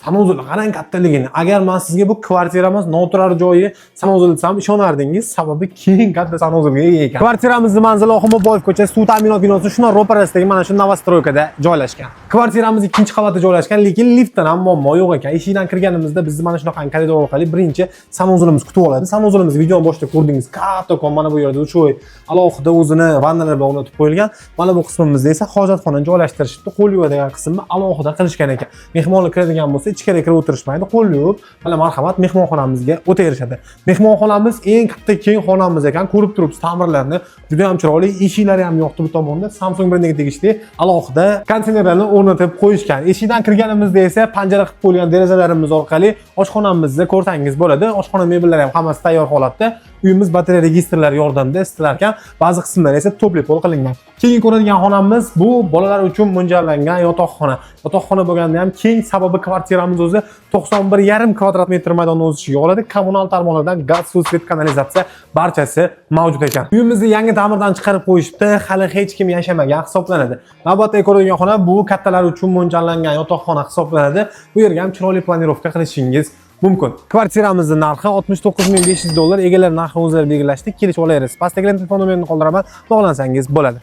Sanuzul qarang kattaligini. Agar men sizga bu kvartiramiz noturar joyi sanuzul desam ishonardingiz, sababi keng katta sanuzulga ega ekan. Kvartiramizni manzili Oximoboyev ko'chasi suv ta'minot binosi shuna ro'parasidagi mana shu Novostroykada joylashgan. Kvartiramiz 2-qavatda joylashgan, lekin liftdan ham muammo yo'q ekan. Eshikdan kirganimizda bizni mana shunaqa koridor orqali birinchi sanuzulimiz kutib oladi. Sanuzulimiz video boshida ko'rdingiz. Kattakon mana bu yerda uchoy alohida o'zini vannalar bilan o'rnatib qo'yilgan. Mana bu qismimizda esa hojatxona joylashtirishibdi. Qo'l yuvadigan qismni alohida qilishgan ekan. Mehmonlar kiradigan bo'lsa ichkariga kirib o'tirishmaydi, qo'l yuvib, mana marhamat mehmonxonamizga o'taverishadi. Mehmonxonamiz eng katta keng xonamiz ekan, ko'rib turibsiz ta'mirlarni, juda ham chiroyli, eshiklari ham yo'qdi bu tomonda. Samsung brendiga tegishli alohida konteynerlarni o'rnatib qo'yishgan. Eshikdan kirganimizda esa panjara qilib qo'yilgan derazalarimiz orqali oshxonamizni ko'rsangiz bo'ladi. Oshxona mebellari ham hammasi tayyor holatda. Uyimiz batareya registrlari yordamida isitilar ekan, ba'zi qismlari esa topli pol qilingan. Keyingi ko'radigan xonamiz bu bolalar uchun mo'ljallangan yotoqxona. Yotoqxona bo'lganda ham keng, sababi kvartiramiz o'zi 91,5 kvadrat metr maydonni o'z ichiga oladi. Kommunal tarmoqlardan gaz, suv, svet, kanalizatsiya barchasi mavjud ekan. Uyimizni yangi ta'mirdan chiqarib qo'yishibdi, hali hech kim yashamagan hisoblanadi. Navbatdagi ko'radigan xona bu kattalar uchun mo'ljallangan yotoqxona hisoblanadi. Bu yerga ham chiroyli planirovka qilishingiz mumkin. Kvartiramizning narxi $69,500. Egalar narxini o'zlari belgilashdi. Kelishib olaveriz. Pastdagi telefon nomerini qoldiraman, bog'lansangiz bo'ladi.